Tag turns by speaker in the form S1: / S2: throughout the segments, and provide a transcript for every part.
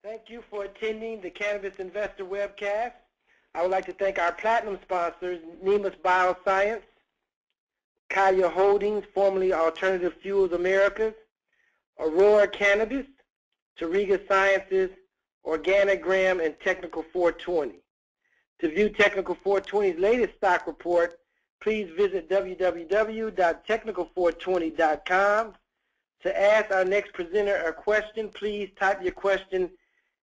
S1: Thank you for attending the Cannabis Investor Webcast. I would like to thank our platinum sponsors, Nemus Bioscience, Kaya Holdings, formerly Alternative Fuels Americas, Aurora Cannabis, Tariga Sciences, Organigram, and Technical 420. To view Technical 420's latest stock report, please visit www.technical420.com. To ask our next presenter a question, please type your question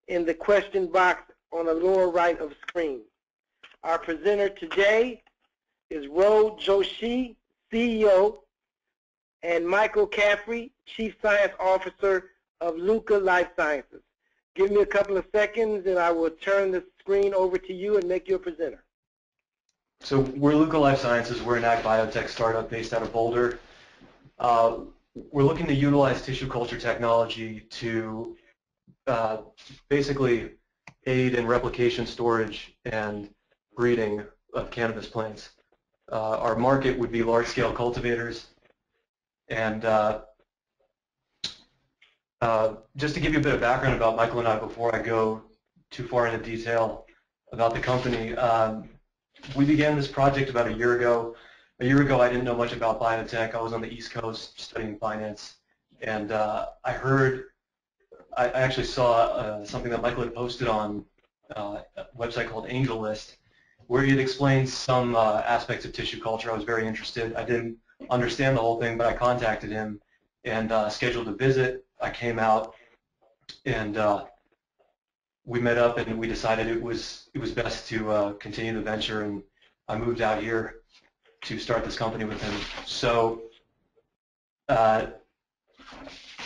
S1: in the question box on the lower right of the screen. Our presenter today is Ro Joshi, CEO, and Michael Caffrey, Chief Science Officer of Luca Life Sciences. Give me a couple of seconds and I will turn the screen over to you and make you a presenter.
S2: So we're Luca Life Sciences. We're an ag biotech startup based out of Boulder. We're looking to utilize tissue culture technology to basically aid in replication, storage, and breeding of cannabis plants. Our market would be large-scale cultivators. And just to give you a bit of background about Michael and I before I go too far into detail about the company, we began this project about a year ago. A year ago, I didn't know much about biotech. I was on the East Coast studying finance, and I actually saw something that Michael had posted on a website called Angel List, where he had explained some aspects of tissue culture. I was very interested. I didn't understand the whole thing, but I contacted him and scheduled a visit. I came out, and we met up, and we decided it was best to continue the venture, and I moved out here to start this company with him. So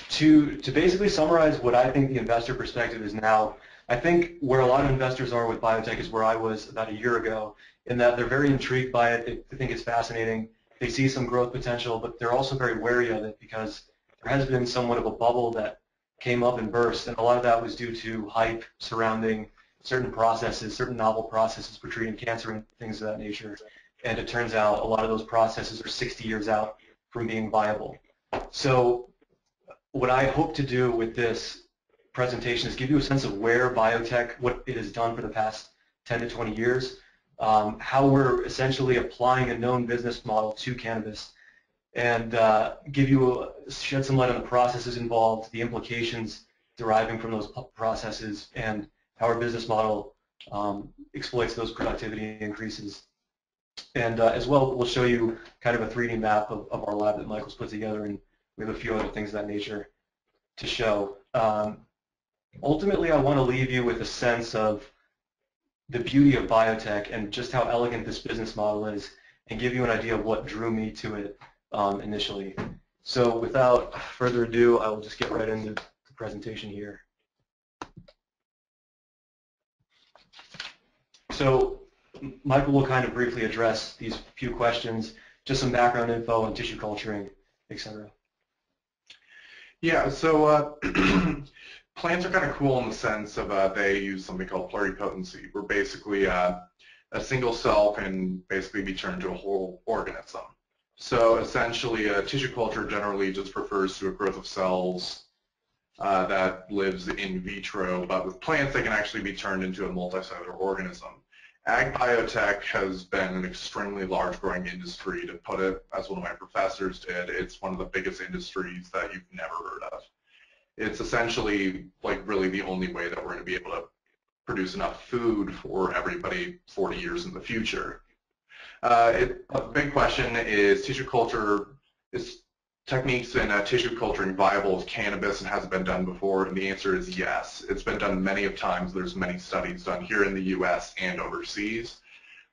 S2: to basically summarize what I think the investor perspective is now, I think where a lot of investors are with biotech is where I was about a year ago, in that they're very intrigued by it. They think it's fascinating. They see some growth potential, but they're also very wary of it because there has been somewhat of a bubble that came up and burst, and a lot of that was due to hype surrounding certain processes, certain novel processes for treating cancer and things of that nature. And it turns out a lot of those processes are 60 years out from being viable. So what I hope to do with this presentation is give you a sense of where biotech, what it has done for the past 10 to 20 years, how we're essentially applying a known business model to cannabis, and shed some light on the processes involved, the implications deriving from those processes, and how our business model exploits those productivity increases. And as well, we'll show you kind of a 3D map of our lab that Michael's put together, and we have a few other things of that nature to show. Ultimately, I want to leave you with a sense of the beauty of biotech and just how elegant this business model is, and give you an idea of what drew me to it initially. So without further ado, I will just get right into the presentation here. So Michael will kind of briefly address these few questions, just some background info on tissue culturing, etc.
S3: Yeah, so plants are kind of cool in the sense of they use something called pluripotency, where basically a single cell can basically be turned to a whole organism. So essentially, tissue culture generally just refers to a growth of cells that lives in vitro, but with plants they can actually be turned into a multicellular organism. Ag biotech has been an extremely large growing industry. To put it, as one of my professors did, it's one of the biggest industries that you've never heard of. It's essentially like really the only way that we're going to be able to produce enough food for everybody 40 years in the future. A big question is tissue culture, is techniques in tissue culturing viable with cannabis, and has it been done before? And the answer is yes. It's been done many of times. There's many studies done here in the US and overseas.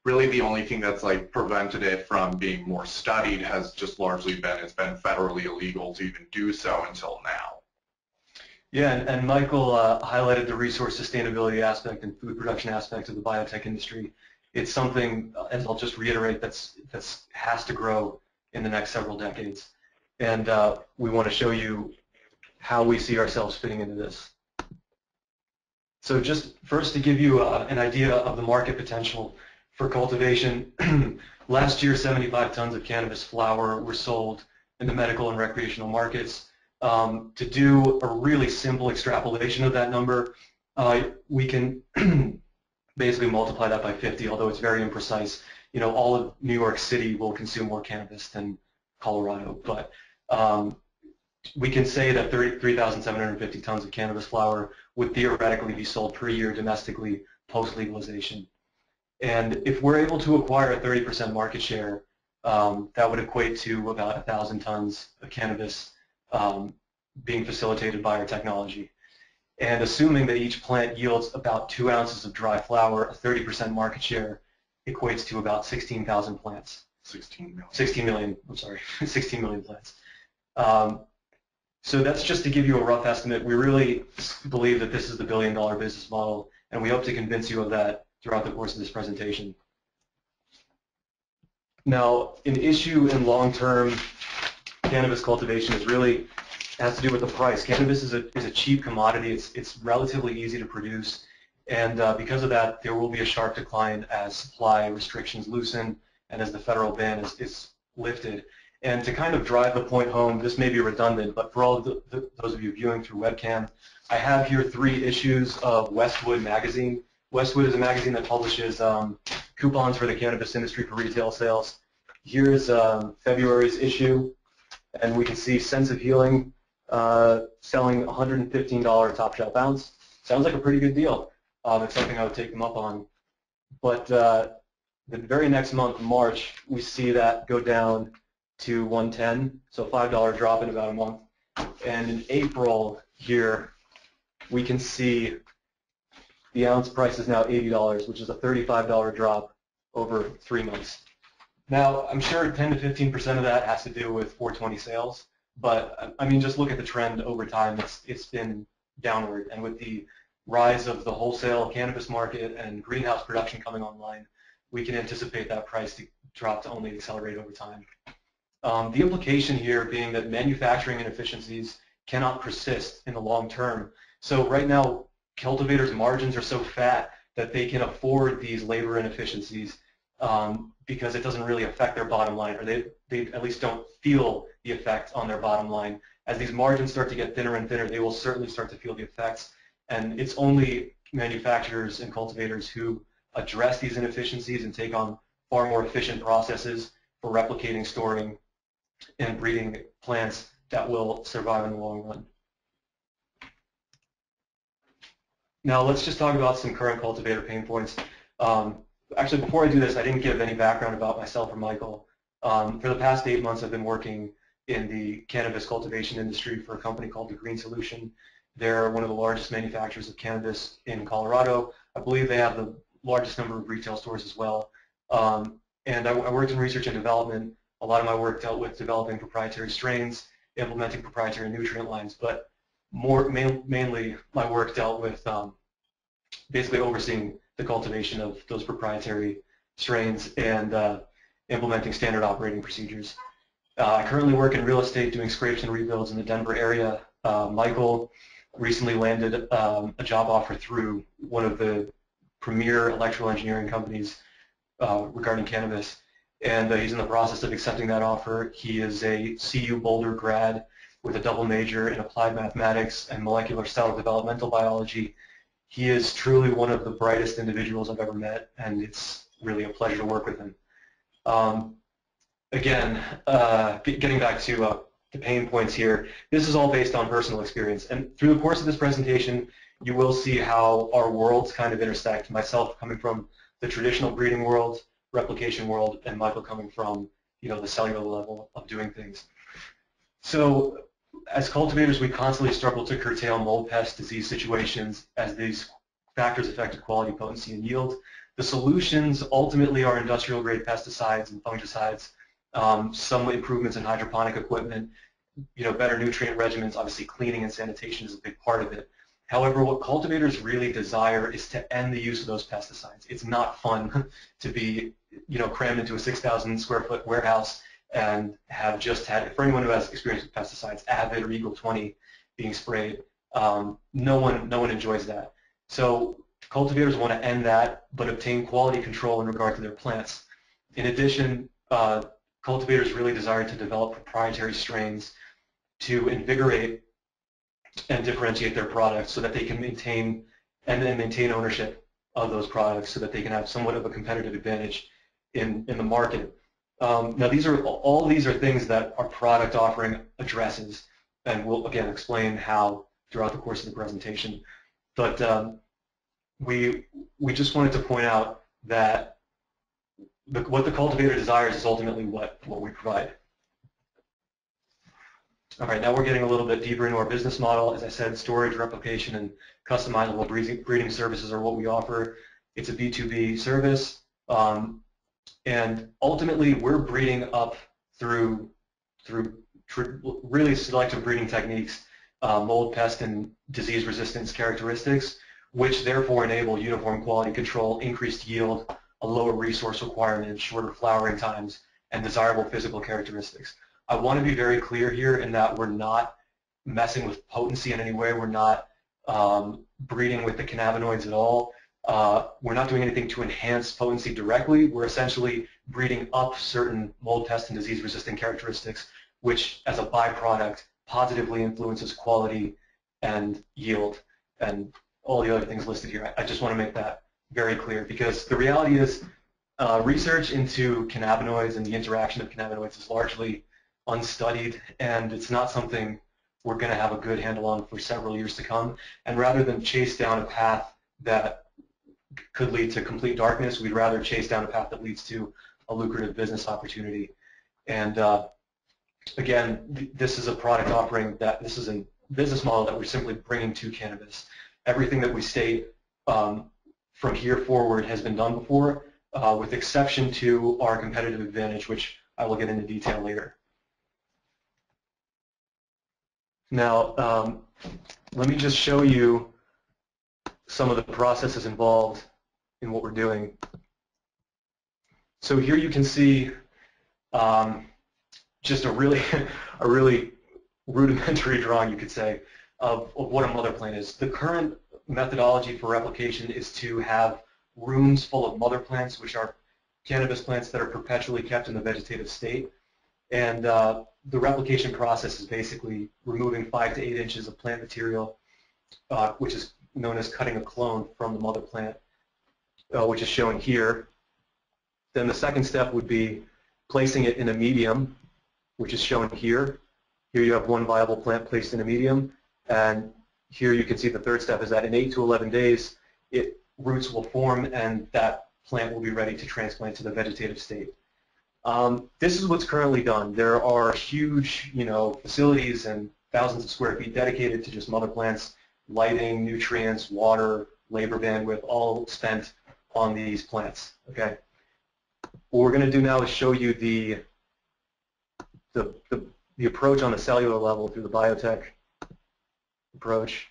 S3: Really the only thing that's like prevented it from being more studied has just largely been it's been federally illegal to even do so until now.
S2: Yeah, and Michael highlighted the resource sustainability aspect and food production aspect of the biotech industry. It's something, as I'll just reiterate, that's has to grow in the next several decades. And we want to show you how we see ourselves fitting into this. So just first to give you an idea of the market potential for cultivation, last year 75 tons of cannabis flower were sold in the medical and recreational markets. To do a really simple extrapolation of that number, We can basically multiply that by 50, although it's very imprecise. You know, all of New York City will consume more cannabis than Colorado, but we can say that 3,750 tons of cannabis flower would theoretically be sold per year domestically post-legalization. And if we're able to acquire a 30% market share, that would equate to about 1,000 tons of cannabis being facilitated by our technology. And assuming that each plant yields about 2 ounces of dry flower, a 30% market share equates to about 16,000 plants.
S3: 16 million.
S2: 16 million, I'm sorry, 16 million plants. So that's just to give you a rough estimate. We really believe that this is the billion-dollar business model, and we hope to convince you of that throughout the course of this presentation. Now, an issue in long-term cannabis cultivation has to do with the price. Cannabis is a cheap commodity. It's relatively easy to produce, and because of that, there will be a sharp decline as supply restrictions loosen and as the federal ban is lifted. And to kind of drive the point home, this may be redundant, but for all of those of you viewing through webcam, I have here 3 issues of Westwood magazine. Westwood is a magazine that publishes coupons for the cannabis industry for retail sales. Here's February's issue, and we can see Sense of Healing selling $115 top shelf ounce. Sounds like a pretty good deal. It's something I would take them up on. But the very next month, March, we see that go down to $110, so $5 drop in about a month. And in April here, we can see the ounce price is now $80, which is a $35 drop over 3 months. Now, I'm sure 10 to 15% of that has to do with 420 sales, but I mean, just look at the trend over time. It's been downward, and with the rise of the wholesale cannabis market and greenhouse production coming online, we can anticipate that price to drop to only accelerate over time. The implication here being that manufacturing inefficiencies cannot persist in the long term. So right now, cultivators' margins are so fat that they can afford these labor inefficiencies because it doesn't really affect their bottom line, or they at least don't feel the effect on their bottom line. As these margins start to get thinner and thinner, they will certainly start to feel the effects. And it's only manufacturers and cultivators who address these inefficiencies and take on far more efficient processes for replicating, storing, and breeding plants that will survive in the long run. Now let's just talk about some current cultivator pain points. Actually, before I do this, I didn't give any background about myself or Michael. For the past 8 months, I've been working in the cannabis cultivation industry for a company called The Green Solution. They're one of the largest manufacturers of cannabis in Colorado. I believe they have the largest number of retail stores as well. And I worked in research and development. A lot of my work dealt with developing proprietary strains, implementing proprietary nutrient lines, but mainly my work dealt with basically overseeing the cultivation of those proprietary strains and implementing standard operating procedures. I currently work in real estate doing scrapes and rebuilds in the Denver area. Michael recently landed a job offer through one of the premier electrical engineering companies regarding cannabis, and he's in the process of accepting that offer. He is a CU Boulder grad with a double major in applied mathematics and molecular cell developmental biology. He is truly one of the brightest individuals I've ever met, and it's really a pleasure to work with him. Again, getting back to the pain points here, this is all based on personal experience, and through the course of this presentation, you will see how our worlds kind of intersect, myself coming from the traditional breeding world, replication world, and Michael coming from, you know, the cellular level of doing things. So as cultivators, we constantly struggle to curtail mold, pest, disease situations as these factors affect quality, potency, and yield. The solutions ultimately are industrial-grade pesticides and fungicides, some improvements in hydroponic equipment, you know, better nutrient regimens. Obviously, cleaning and sanitation is a big part of it. However, what cultivators really desire is to end the use of those pesticides. It's not fun to be, you know, crammed into a 6,000 square foot warehouse and have just had, for anyone who has experience with pesticides, Avid or Eagle 20 being sprayed, no one enjoys that. So cultivators want to end that, but obtain quality control in regard to their plants. In addition, cultivators really desire to develop proprietary strains to invigorate and differentiate their products so that they can maintain and then maintain ownership of those products so that they can have somewhat of a competitive advantage in the market. Now all these are things that our product offering addresses, and we'll again explain how throughout the course of the presentation. But we just wanted to point out that what the cultivator desires is ultimately what we provide. All right, now we're getting a little bit deeper into our business model. As I said, storage, replication, and customizable breeding services are what we offer. It's a B2B service, and ultimately we're breeding up through really selective breeding techniques, mold, pest, and disease resistance characteristics, which therefore enable uniform quality control, increased yield, a lower resource requirement, shorter flowering times, and desirable physical characteristics. I want to be very clear here in that we're not messing with potency in any way. We're not breeding with the cannabinoids at all. We're not doing anything to enhance potency directly. We're essentially breeding up certain mold, pest, and disease-resistant characteristics, which, as a byproduct, positively influences quality and yield and all the other things listed here. I just want to make that very clear, because the reality is research into cannabinoids and the interaction of cannabinoids is largely unstudied, and it's not something we're going to have a good handle on for several years to come. And rather than chase down a path that could lead to complete darkness, we'd rather chase down a path that leads to a lucrative business opportunity. And again, this is a product offering this is a business model that we're simply bringing to cannabis. Everything that we state from here forward has been done before, with exception to our competitive advantage, which I will get into detail later. Now, let me just show you some of the processes involved in what we're doing. So here you can see just a really rudimentary drawing, you could say, of what a mother plant is. The current methodology for replication is to have rooms full of mother plants, which are cannabis plants that are perpetually kept in the vegetative state. And the replication process is basically removing 5 to 8 inches of plant material, which is known as cutting a clone from the mother plant, which is shown here. Then the second step would be placing it in a medium, which is shown here. Here you have one viable plant placed in a medium, and here you can see the third step is that in 8 to 11 days, roots will form and that plant will be ready to transplant to the vegetative state. This is what's currently done. There are huge, facilities and thousands of square feet dedicated to just mother plants, lighting, nutrients, water, labor bandwidth, all spent on these plants. Okay. What we're going to do now is show you the approach on the cellular level through the biotech approach.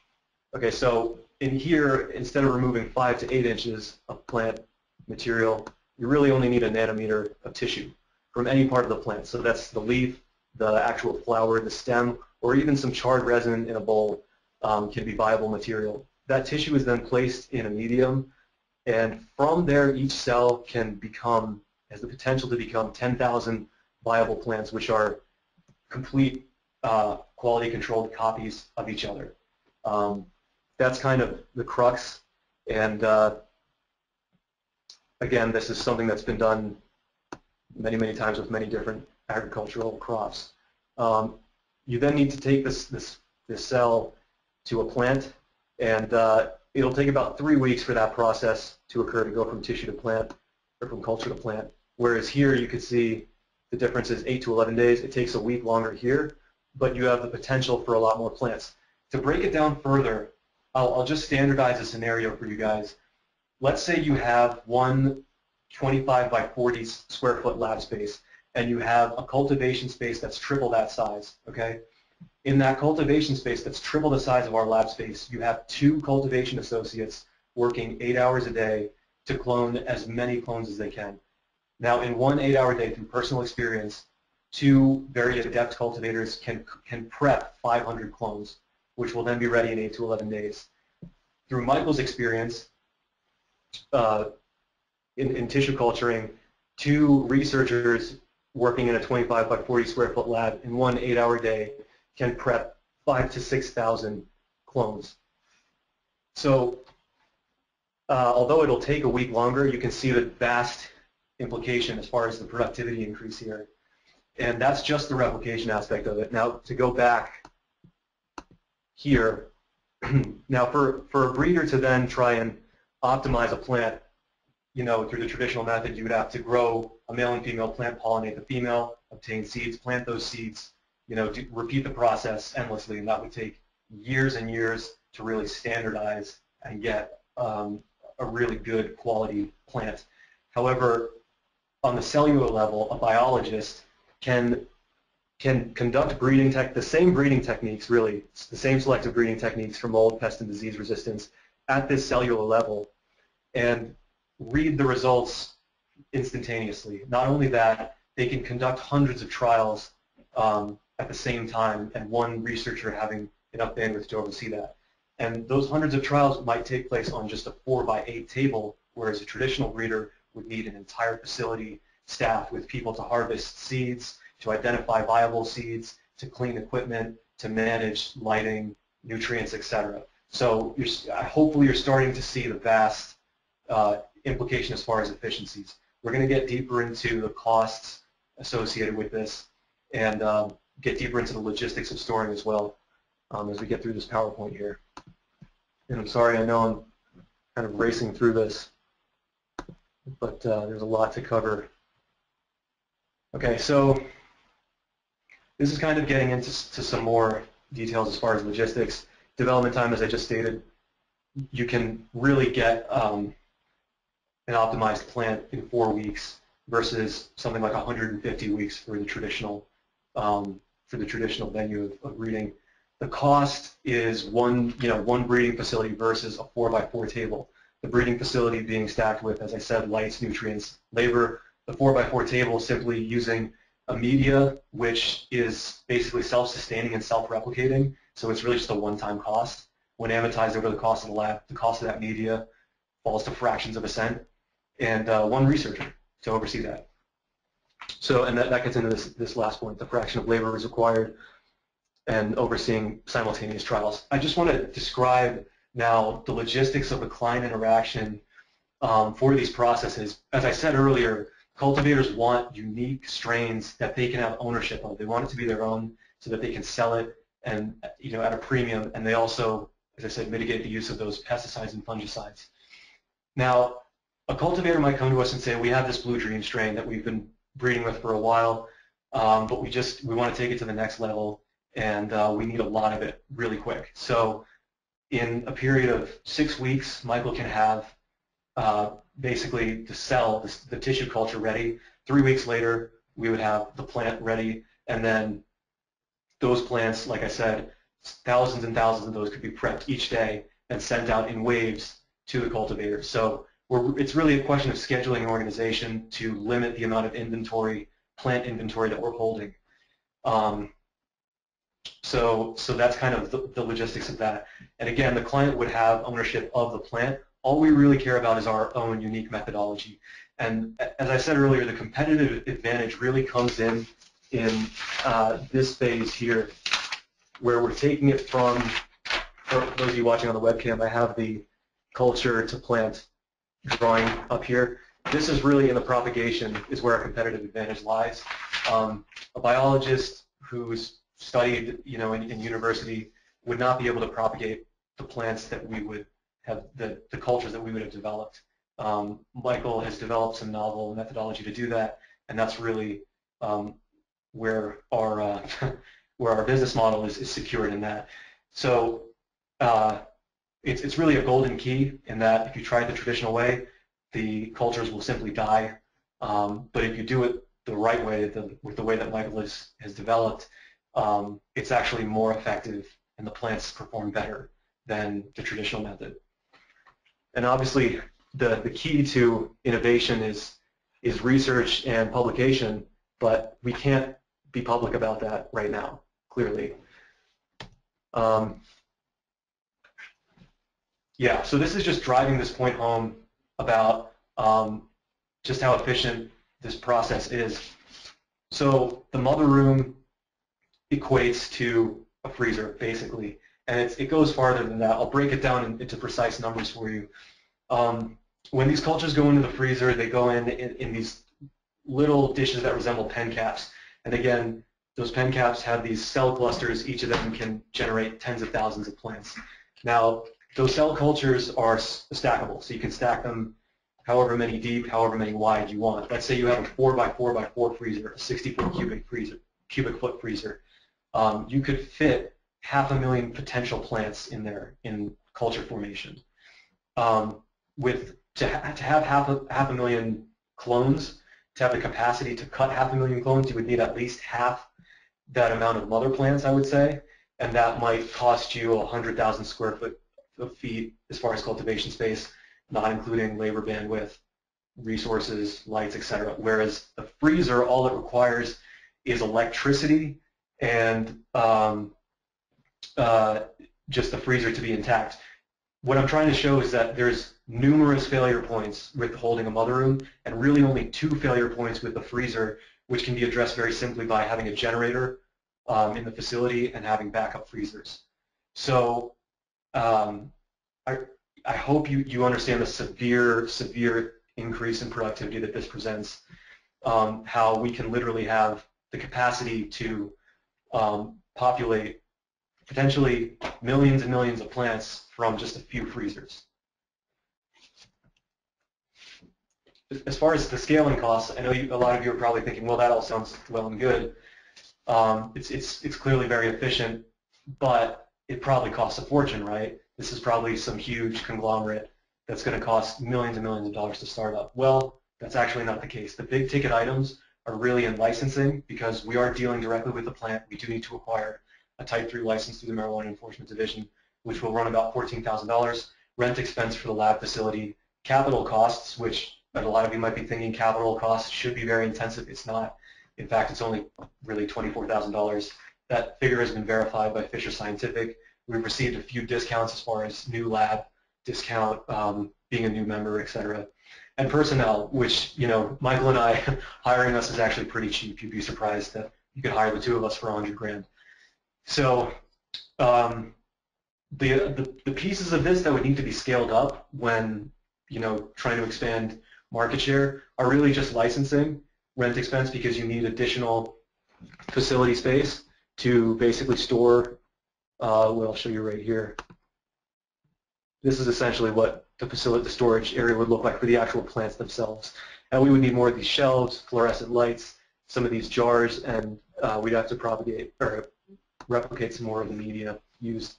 S2: Okay, so in here, instead of removing 5 to 8 inches of plant material, you really only need a nanometer of tissue from any part of the plant. So that's the leaf, the actual flower, the stem, or even some charred resin in a bowl can be viable material. That tissue is then placed in a medium, and from there each cell has the potential to become 10,000 viable plants, which are complete quality controlled copies of each other. That's kind of the crux, and again, this is something that's been done many, many times with many different agricultural crops. You then need to take this cell to a plant, and it'll take about 3 weeks for that process to occur, to go from tissue to plant, or from culture to plant. Whereas here you can see the difference is 8 to 11 days. It takes a week longer here, but you have the potential for a lot more plants. To break it down further, I'll just standardize a scenario for you guys. Let's say you have one 25 by 40 square foot lab space, and you have a cultivation space that's triple that size, okay? In that cultivation space that's triple the size of our lab space, you have 2 cultivation associates working 8 hours a day to clone as many clones as they can. Now, in one 8-hour day, through personal experience, 2 very adept cultivators can prep 500 clones, which will then be ready in 8 to 11 days. Through Michael's experience in tissue culturing, 2 researchers working in a 25 by 40 square foot lab in one 8-hour day can prep 5,000 to 6,000 clones. So although it'll take a week longer, you can see the vast implication as far as the productivity increase here. And that's just the replication aspect of it. Now, to go back here, now for a breeder to then try and optimize a plant, through the traditional method, you would have to grow a male and female plant, pollinate the female, obtain seeds, plant those seeds, repeat the process endlessly, and that would take years and years to really standardize and get a really good quality plant. However, on the cellular level, a biologist can conduct the same breeding techniques, really, the same selective breeding techniques for mold, pest, and disease resistance at this cellular level, and read the results instantaneously. Not only that, they can conduct hundreds of trials at the same time, and one researcher having enough bandwidth to oversee that. And those hundreds of trials might take place on just a 4x8 table, whereas a traditional breeder would need an entire facility staffed with people to harvest seeds, to identify viable seeds, to clean equipment, to manage lighting, nutrients, etc. So hopefully you're starting to see the vast implication as far as efficiencies. We're going to get deeper into the costs associated with this and get deeper into the logistics of storing as well as we get through this PowerPoint here. And I'm sorry, I know I'm kind of racing through this, but there's a lot to cover. Okay, so this is kind of getting into some more details as far as logistics. Development time, as I just stated, you can really get an optimized plant in 4 weeks versus something like 150 weeks for the traditional venue of breeding. The cost is one breeding facility versus a 4x4 table. The breeding facility being stacked with, as I said, lights, nutrients, labor. The 4x4 table is simply using a media which is basically self-sustaining and self-replicating, so it's really just a one-time cost. When amortized over the cost of the lab, the cost of that media falls to fractions of a cent, and one researcher to oversee that. So, and that gets into this last point, the fraction of labor is required and overseeing simultaneous trials. I just want to describe now the logistics of the client interaction for these processes. As I said earlier, cultivators want unique strains that they can have ownership of. They want it to be their own so that they can sell it and at a premium, and they also, as I said, mitigate the use of those pesticides and fungicides. Now, a cultivator might come to us and say, we have this Blue Dream strain that we've been breeding with for a while, but we want to take it to the next level, and we need a lot of it really quick. So in a period of 6 weeks, Michael can have basically to sell the tissue culture ready. 3 weeks later, we would have the plant ready, and then those plants, like I said, thousands and thousands of those could be prepped each day and sent out in waves to the cultivator. So it's really a question of scheduling and organization to limit the amount of inventory, plant inventory that we're holding. So that's kind of the logistics of that. And again, the client would have ownership of the plant. All we really care about is our own unique methodology. And as I said earlier, the competitive advantage really comes in this phase here, where we're taking it from, for those of you watching on the webcam, I have the culture to plant drawing up here. This is really in the propagation is where our competitive advantage lies. A biologist who's studied in university would not be able to propagate the plants that we would have, the cultures that we would have developed. Michael has developed some novel methodology to do that, and that's really where our where our business model is secured in that. So it's really a golden key in that if you try it the traditional way, the cultures will simply die. But if you do it the right way, with the way that Michael has developed, it's actually more effective, and the plants perform better than the traditional method. And obviously, the key to innovation is research and publication, but we can't be public about that right now, clearly. Yeah, so this is just driving this point home about just how efficient this process is. So the mother room equates to a freezer, basically, and it goes farther than that. I'll break it down into precise numbers for you. When these cultures go into the freezer, they go in these little dishes that resemble pen caps. And again, those pen caps have these cell clusters. Each of them can generate tens of thousands of plants. Now, those cell cultures are stackable, so you can stack them however many deep, however many wide you want. Let's say you have a 4 by 4 by 4 freezer, a 64 cubic foot freezer. You could fit 500,000 potential plants in there in culture formation. To have half a million clones, to have the capacity to cut 500,000 clones, you would need at least half that amount of mother plants, I would say, and that might cost you 100,000 square feet as far as cultivation space, not including labor bandwidth, resources, lights, etc. Whereas the freezer, all it requires is electricity and just the freezer to be intact. What I'm trying to show is that there's numerous failure points with holding a mother room, and really only 2 failure points with the freezer, which can be addressed very simply by having a generator in the facility and having backup freezers. So I hope you understand the severe increase in productivity that this presents, how we can literally have the capacity to populate potentially millions and millions of plants from just a few freezers. As far as the scaling costs, I know a lot of you are probably thinking, well, that all sounds well and good. It's clearly very efficient, but it probably costs a fortune, right? This is probably some huge conglomerate that's going to cost millions and millions of dollars to start up. Well, that's actually not the case. The big ticket items are really in licensing, because we are dealing directly with the plant. We do need to acquire a Type 3 license through the Marijuana Enforcement Division, which will run about $14,000. Rent expense for the lab facility, capital costs, which a lot of you might be thinking capital costs should be very intensive. It's not. In fact, it's only really $24,000. That figure has been verified by Fisher Scientific. We've received a few discounts as far as new lab discount, being a new member, et cetera. And personnel, which, Michael and I, hiring us is actually pretty cheap. You'd be surprised that you could hire the 2 of us for $100,000. So the pieces of this that would need to be scaled up when, trying to expand market share are really just licensing, rent expense, because you need additional facility space to basically store, well, I'll show you right here. This is essentially what the storage area would look like for the actual plants themselves. And we would need more of these shelves, fluorescent lights, some of these jars, and we'd have to replicate some more of the media used.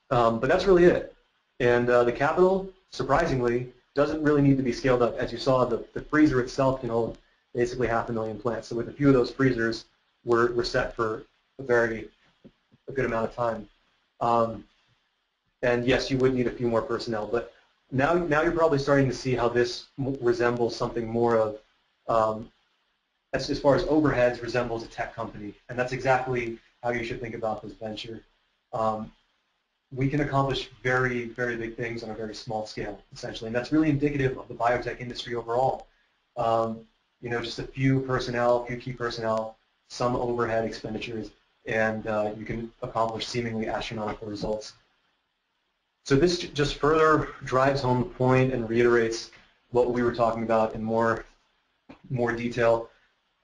S2: But that's really it. And the capital, surprisingly, doesn't really need to be scaled up. As you saw, the freezer itself can hold basically 500,000 plants. So with a few of those freezers, we're set for a good amount of time. And yes, you would need a few more personnel, but now you're probably starting to see how this resembles something more of, as far as overheads, resembles a tech company, and that's exactly how you should think about this venture. We can accomplish very, very big things on a very small scale, essentially, and that's really indicative of the biotech industry overall. Just a few key personnel, some overhead expenditures, and you can accomplish seemingly astronomical results. So this just further drives home the point and reiterates what we were talking about in more detail.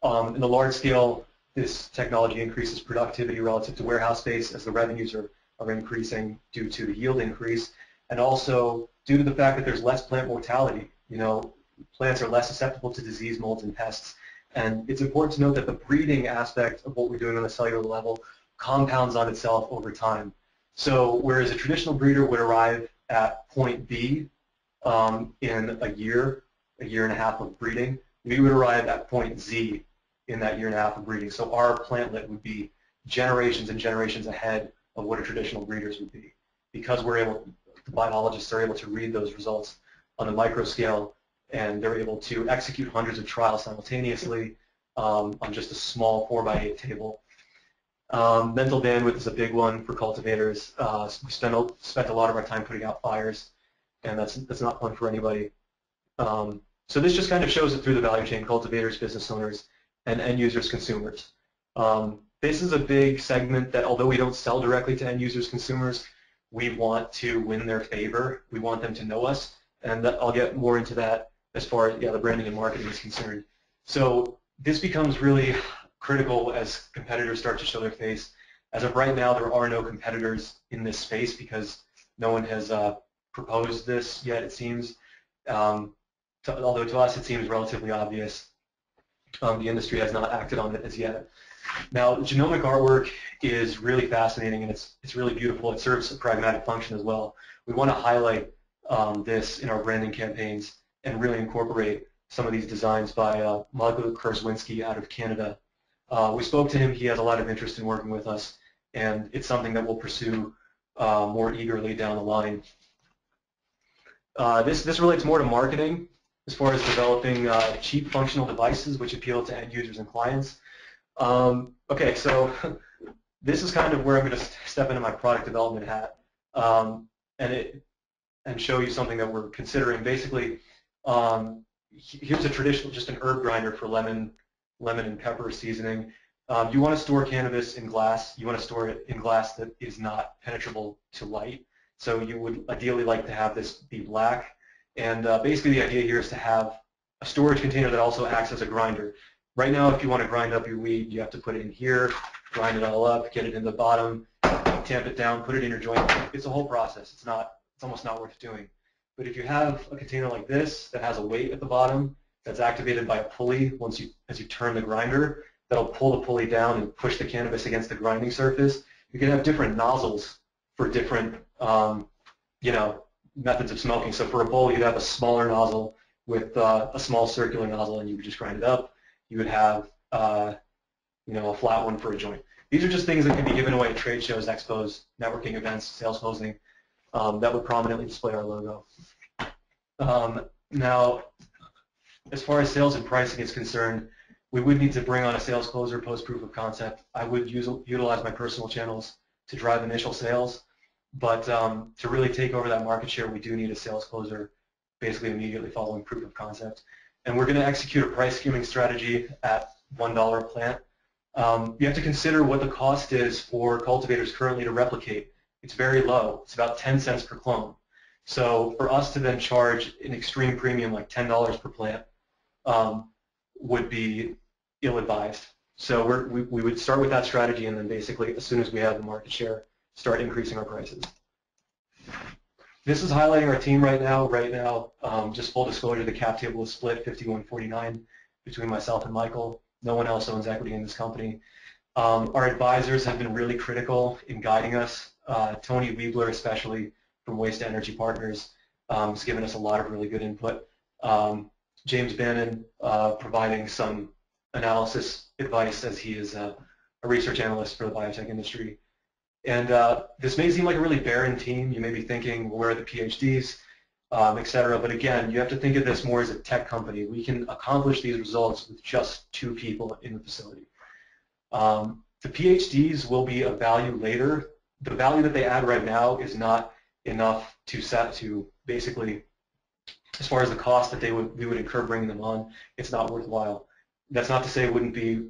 S2: In the large scale, this technology increases productivity relative to warehouse space as the revenues are increasing due to the yield increase, and also due to the fact that there's less plant mortality. Plants are less susceptible to disease, molds, and pests. And it's important to note that the breeding aspect of what we're doing on the cellular level compounds on itself over time. So whereas a traditional breeder would arrive at point B in a year and a half of breeding, we would arrive at point Z in that year and a half of breeding. So our plantlet would be generations and generations ahead of what a traditional breeders would be, because the biologists are able to read those results on a micro scale, and they're able to execute hundreds of trials simultaneously on just a small 4x8 table. Mental bandwidth is a big one for cultivators. We spent a lot of our time putting out fires, and that's not fun for anybody. So this just kind of shows it through the value chain: cultivators, business owners, and end users, consumers. This is a big segment that, although we don't sell directly to end users, consumers, we want to win their favor. We want them to know us, and I'll get more into that as far as the branding and marketing is concerned. So this becomes really critical as competitors start to show their face. As of right now, there are no competitors in this space because no one has proposed this yet, it seems. Although to us it seems relatively obvious, the industry has not acted on it as yet. Now, genomic artwork is really fascinating, and it's really beautiful. It serves a pragmatic function as well. We want to highlight this in our branding campaigns and really incorporate some of these designs by Michael Kurzwinski out of Canada. We spoke to him. He has a lot of interest in working with us, and it's something that we'll pursue more eagerly down the line. This relates more to marketing as far as developing cheap functional devices which appeal to end users and clients. Okay, so this is kind of where I'm going to step into my product development hat and show you something that we're considering. Basically, here's a traditional, just an herb grinder for lemon and pepper seasoning. You want to store cannabis in glass. You want to store it in glass that is not penetrable to light. So you would ideally like to have this be black. And basically the idea here is to have a storage container that also acts as a grinder. Right now, if you want to grind up your weed, you have to put it in here, grind it all up, get it in the bottom, tamp it down, put it in your joint. It's a whole process. It's almost not worth doing. But if you have a container like this that has a weight at the bottom that's activated by a pulley as you turn the grinder, that'll pull the pulley down and push the cannabis against the grinding surface. You can have different nozzles for different methods of smoking. So for a bowl, you'd have a smaller nozzle with a small circular nozzle, and you would just grind it up. You would have a flat one for a joint. These are just things that can be given away at trade shows, expos, networking events, sales closing that would prominently display our logo. Now, as far as sales and pricing is concerned, we would need to bring on a sales closer post proof of concept. I would utilize my personal channels to drive initial sales, but to really take over that market share, we do need a sales closer basically immediately following proof of concept. And we're going to execute a price skimming strategy at $1 a plant. You have to consider what the cost is for cultivators currently to replicate. It's very low. It's about 10 cents per clone. So for us to then charge an extreme premium like $10 per plant would be ill-advised. So we would start with that strategy, and then basically as soon as we have the market share, start increasing our prices. This is highlighting our team right now. Just full disclosure, the cap table is split 51-49 between myself and Michael. No one else owns equity in this company. Our advisors have been really critical in guiding us. Tony Weebler, especially from Waste Energy Partners, has given us a lot of really good input. James Bannon providing some analysis advice, as he is a research analyst for the biotech industry. And this may seem like a really barren team. You may be thinking, well, where are the PhDs, et cetera. But again, you have to think of this more as a tech company. We can accomplish these results with just 2 people in the facility. The PhDs will be of value later. The value that they add right now is not enough to basically, as far as the cost that we would incur bringing them on, it's not worthwhile. That's not to say it wouldn't be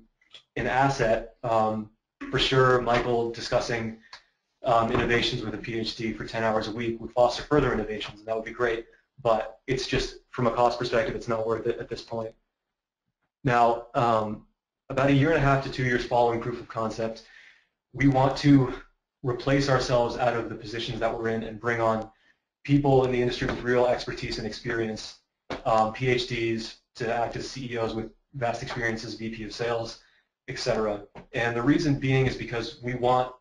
S2: an asset. For sure, Michael discussing innovations with a PhD for 10 hours a week would foster further innovations, and that would be great. But it's just, from a cost perspective, it's not worth it at this point. Now, about 1.5 to 2 years following proof of concept, we want to replace ourselves out of the positions that we're in and bring on people in the industry with real expertise and experience, PhDs to act as CEOs with vast experience as VP of sales, etc. And the reason being is because we want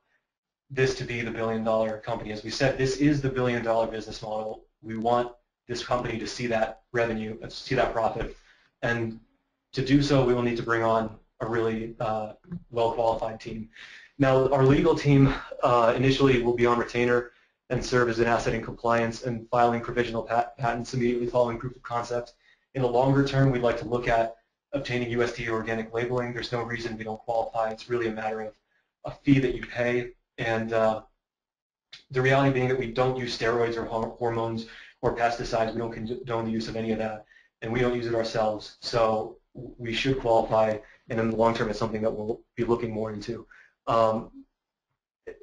S2: this to be the billion-dollar company. As we said, this is the billion-dollar business model. We want this company to see that revenue, see that profit. And to do so, we will need to bring on a really well-qualified team. Now, our legal team initially will be on retainer and serve as an asset in compliance and filing provisional patents immediately following proof of concept. In the longer term, we'd like to look at obtaining USDA organic labeling. There's no reason we don't qualify. It's really a matter of a fee that you pay. And the reality being that we don't use steroids or hormones or pesticides. We don't condone the use of any of that, and we don't use it ourselves. So we should qualify, and in the long term, it's something that we'll be looking more into.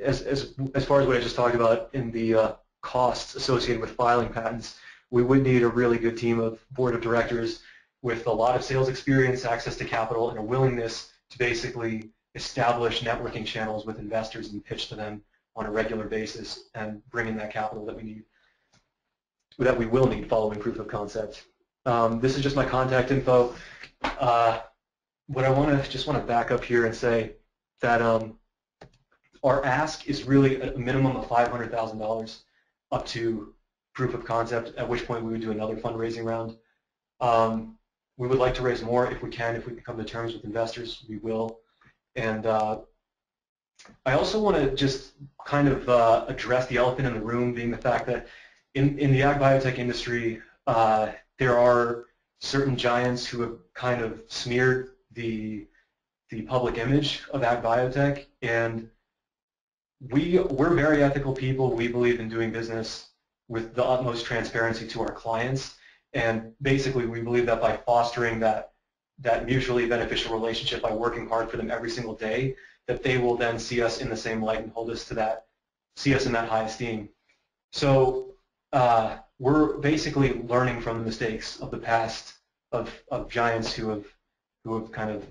S2: as far as what I just talked about in the costs associated with filing patents, we would need a really good team of board of directors with a lot of sales experience, access to capital, and a willingness to basically establish networking channels with investors and pitch to them on a regular basis and bring in that capital that we need, that we will need following proof of concept. This is just my contact info. What I just want to back up here and say that our ask is really a minimum of $500,000 up to proof of concept, at which point we would do another fundraising round. We would like to raise more if we can. If we can come to terms with investors, we will. And I also want to just kind of address the elephant in the room, being the fact that in the ag biotech industry, there are certain giants who have kind of smeared the public image of ag biotech, and we're very ethical people. We believe in doing business with the utmost transparency to our clients, and basically we believe that by fostering that mutually beneficial relationship, by working hard for them every single day, that they will then see us in the same light and hold us to that, see us in that high esteem. So we're basically learning from the mistakes of the past of giants who have kind of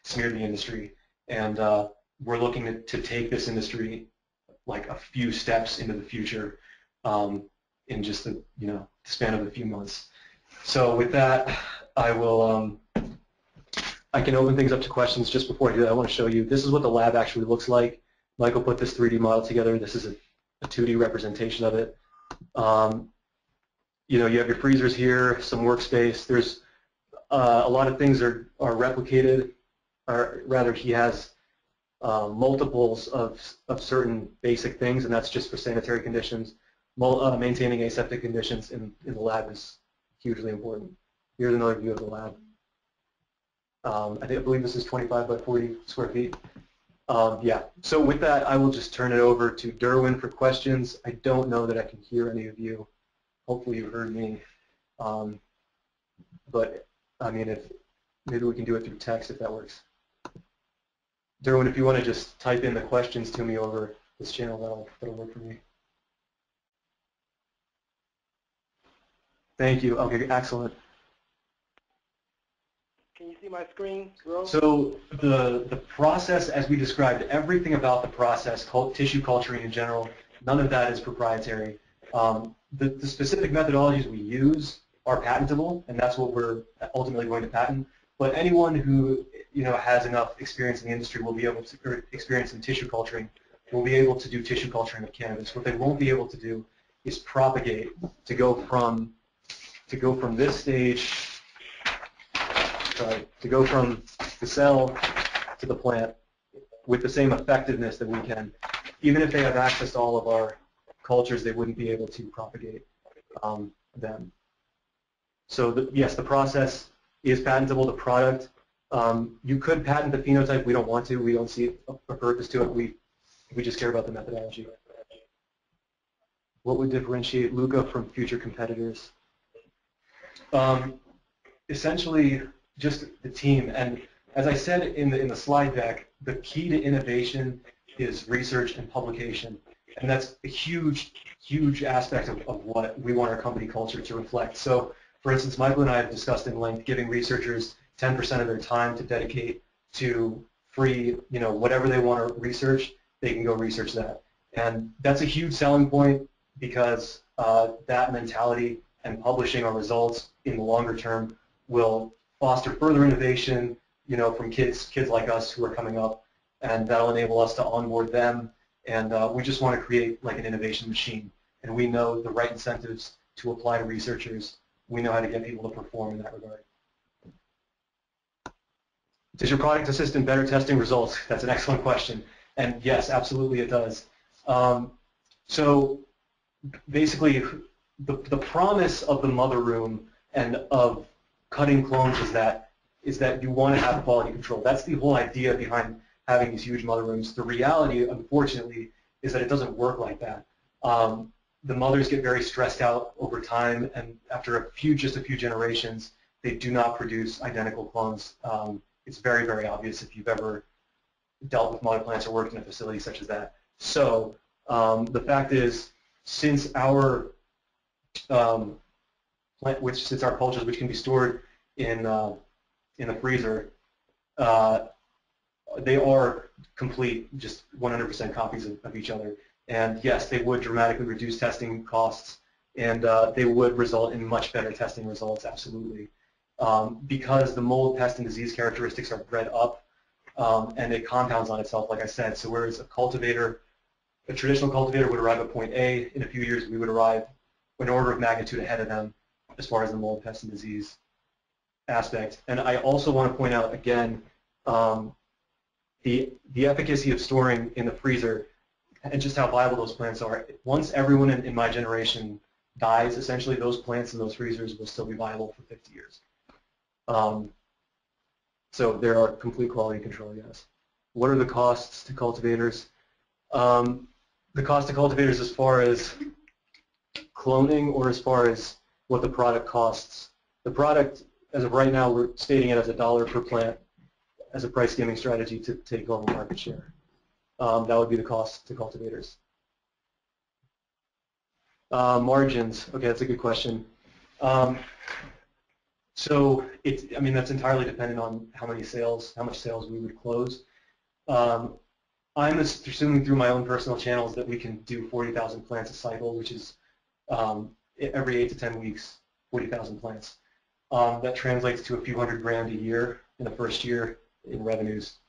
S2: smeared the industry, and we're looking to take this industry like a few steps into the future in just the span of a few months. So with that, I can open things up to questions. Just before I do that, I want to show you, this is what the lab actually looks like. Michael put this 3D model together. This is a 2D representation of it. You have your freezers here, some workspace. There's a lot of things are replicated, or rather he has multiples of certain basic things, and that's just for sanitary conditions. Maintaining aseptic conditions in the lab is hugely important. Here's another view of the lab. I believe this is 25 by 40 square feet. Yeah, so with that, I will just turn it over to Derwin for questions. I don't know that I can hear any of you. Hopefully you heard me. But, I mean, maybe we can do it through text if that works. Derwin, if you want to just type in the questions to me over this channel, that'll work for me. Thank you. Okay, excellent.
S1: Can you see my screen, Rose?
S2: So the process, as we described, everything about the process, tissue culturing in general, none of that is proprietary. The specific methodologies we use are patentable, and that's what we're ultimately going to patent. But anyone who has enough experience in the industry will be able to, or experience in tissue culturing, will be able to do tissue culturing of cannabis. What they won't be able to do is propagate to go from this stage. To go from the cell to the plant with the same effectiveness that we can. Even if they have access to all of our cultures, they wouldn't be able to propagate them. So yes, the process is patentable. The product, you could patent the phenotype. We don't want to. We don't see a purpose to it. We just care about the methodology. What would differentiate Luca from future competitors? Essentially, just the team. And as I said in the slide deck, the key to innovation is research and publication. And that's a huge, huge aspect of what we want our company culture to reflect. So, for instance, Michael and I have discussed in length giving researchers 10% of their time to dedicate to free, whatever they want to research, they can go research that. And that's a huge selling point because that mentality and publishing our results in the longer term will foster further innovation, from kids like us who are coming up, and that'll enable us to onboard them. And we just want to create like an innovation machine. And we know the right incentives to apply to researchers. We know how to get people to perform in that regard. Does your product assist in better testing results? That's an excellent question. And yes, absolutely it does. So basically, the promise of the mother room and of cutting clones is that you want to have quality control. That's the whole idea behind having these huge mother rooms. The reality, unfortunately, is that it doesn't work like that. The mothers get very stressed out over time, and after just a few generations, they do not produce identical clones. It's very, very obvious if you've ever dealt with modded plants or worked in a facility such as that. So the fact is, since our since our cultures, which can be stored in a freezer, they are complete, just 100% copies of each other. And yes, they would dramatically reduce testing costs, and they would result in much better testing results, absolutely. Because the mold, pest, and disease characteristics are bred up, and it compounds on itself, like I said. So whereas a traditional cultivator would arrive at point A, in a few years we would arrive an order of magnitude ahead of them as far as the mold, pest, and disease aspect. And I also want to point out again, the efficacy of storing in the freezer and just how viable those plants are. Once everyone in my generation dies, essentially those plants in those freezers will still be viable for 50 years. So there are complete quality control, yes. What are the costs to cultivators? The cost to cultivators as far as cloning or as far as what the product costs. The product, as of right now, we're stating it as $1 per plant as a price skimming strategy to take over market share. That would be the cost to cultivators. Margins, okay, that's a good question. So I mean, that's entirely dependent on how much sales we would close. I'm assuming through my own personal channels that we can do 40,000 plants a cycle, which is every 8 to 10 weeks, 40,000 plants. That translates to a few $100,000 a year in the first year in revenues.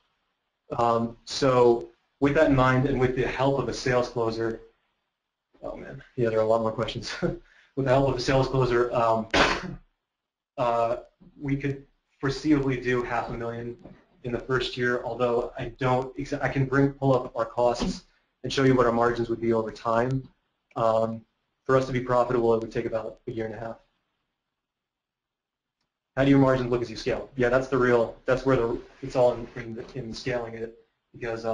S2: So with that in mind, and with the help of a sales closer, oh man, yeah, there are a lot more questions. With the help of a sales closer, we could foreseeably do $500,000 in the first year, although I can pull up our costs and show you what our margins would be over time. For us to be profitable, it would take about a year and a half. How do your margins look as you scale? Yeah, that's where it's all in scaling it, because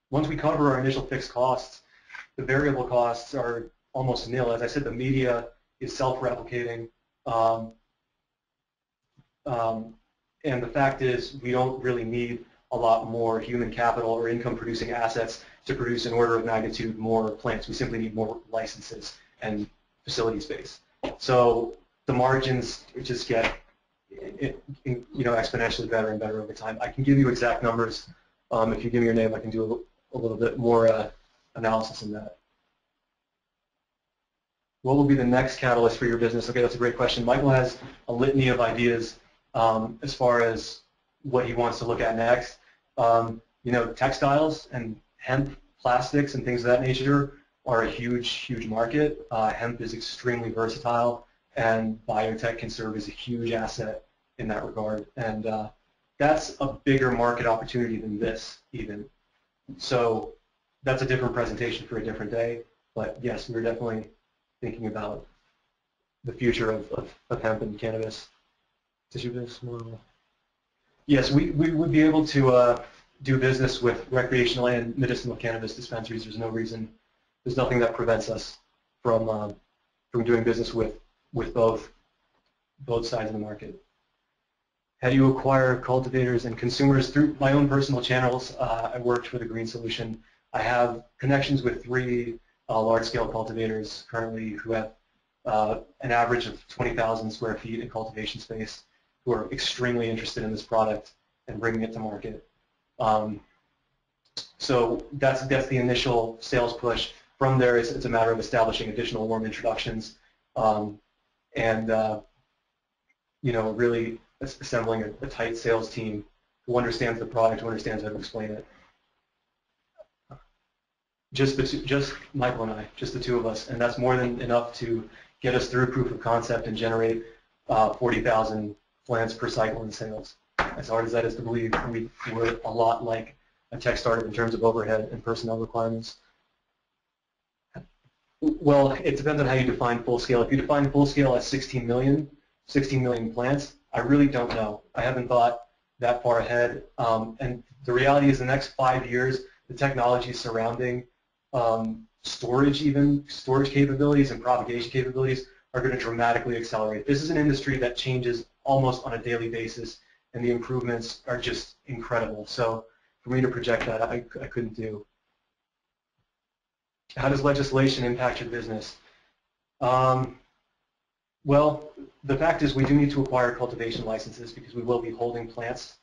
S2: once we cover our initial fixed costs, the variable costs are almost nil. As I said, the media is self-replicating, and the fact is we don't really need a lot more human capital or income-producing assets to produce an order of magnitude more plants. We simply need more licenses and facility space. So the margins just get exponentially better and better over time. I can give you exact numbers. If you give me your name, I can do a little bit more analysis in that. What will be the next catalyst for your business? Okay, that's a great question. Michael has a litany of ideas as far as what he wants to look at next. Textiles and hemp plastics and things of that nature are a huge, huge market. Hemp is extremely versatile, and biotech can serve as a huge asset in that regard. And that's a bigger market opportunity than this, even. So that's a different presentation for a different day. But yes, we're definitely thinking about the future of hemp and cannabis. Yes, we would be able to do business with recreational and medicinal cannabis dispensaries. There's no reason, there's nothing that prevents us from doing business with both sides of the market. How do you acquire cultivators and consumers? Through my own personal channels. I worked for the Green Solution. I have connections with 3 large-scale cultivators currently who have an average of 20,000 square feet in cultivation space, who are extremely interested in this product and bringing it to market. So that's the initial sales push. From there, it's a matter of establishing additional warm introductions and really assembling a tight sales team who understands the product, who understands how to explain it. Just Michael and I, just the 2 of us, and that's more than enough to get us through proof of concept and generate 40,000 plants per cycle in sales. As hard as that is to believe, we're a lot like a tech startup in terms of overhead and personnel requirements. Well, it depends on how you define full scale. If you define full scale as 16 million plants, I really don't know. I haven't thought that far ahead. And the reality is the next 5 years, the technology surrounding storage capabilities and propagation capabilities are going to dramatically accelerate. This is an industry that changes almost on a daily basis, and the improvements are just incredible. So for me to project that, I couldn't do. How does legislation impact your business? Well, the fact is we do need to acquire cultivation licenses because we will be holding plants.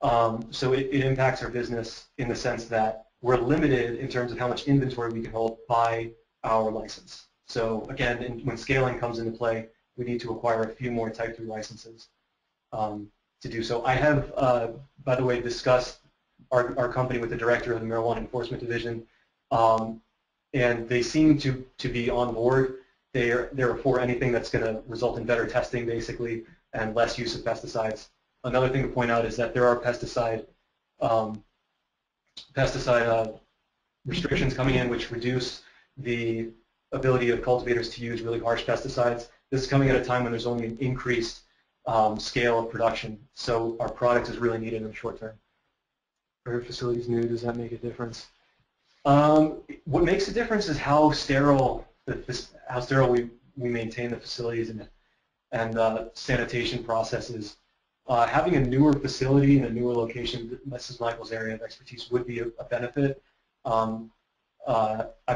S2: So it impacts our business in the sense that we're limited in terms of how much inventory we can hold by our license. So again, when scaling comes into play, we need to acquire a few more Type 3 licenses to do so. I have, by the way, discussed our company with the director of the Marijuana Enforcement Division, and they seem to be on board. They're for anything that's going to result in better testing, basically, and less use of pesticides. Another thing to point out is that there are pesticide restrictions coming in which reduce the ability of cultivators to use really harsh pesticides. This is coming at a time when there's only an increased scale of production, so our product is really needed in the short term. Are your facilities new? Does that make a difference? What makes a difference is how sterile we maintain the facilities and sanitation processes. Having a newer facility in a newer location, Mrs. Michael's area of expertise, would be a benefit. I'm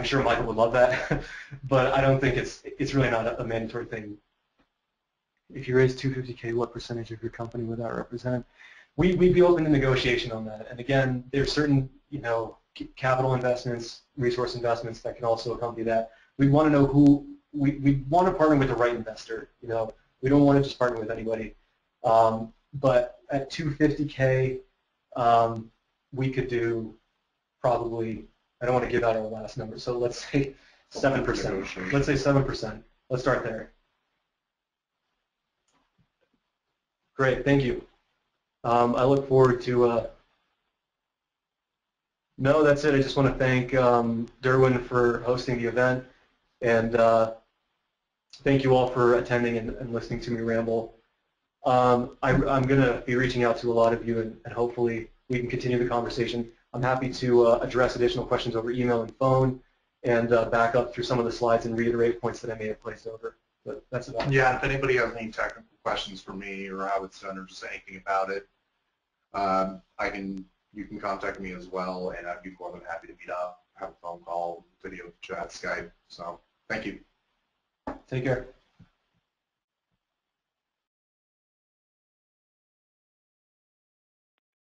S2: sure Michael would love that, but I don't think it's really not a mandatory thing. If you raise $250K, what percentage of your company would that represent? We'd be open to negotiation on that. And again, there's certain capital investments, resource investments that can also accompany that. We want to know who we want to partner with the right investor. We don't want to just partner with anybody. But at $250K, we could do probably, I don't want to give out our last number, so let's say 7%. Let's say 7%. Let's start there. Great, thank you. I look forward to, no, that's it. I just want to thank Derwin for hosting the event, and thank you all for attending and listening to me ramble. I'm going to be reaching out to a lot of you, and hopefully we can continue the conversation. I'm happy to address additional questions over email and phone, and back up through some of the slides and reiterate points that I may have placed over. But that's about it.
S3: Yeah, if anybody has any technical questions for me or how it's done or just anything about it, you can contact me as well, and I'd be more than happy to meet up, have a phone call, video chat, Skype. So thank you.
S2: Take care.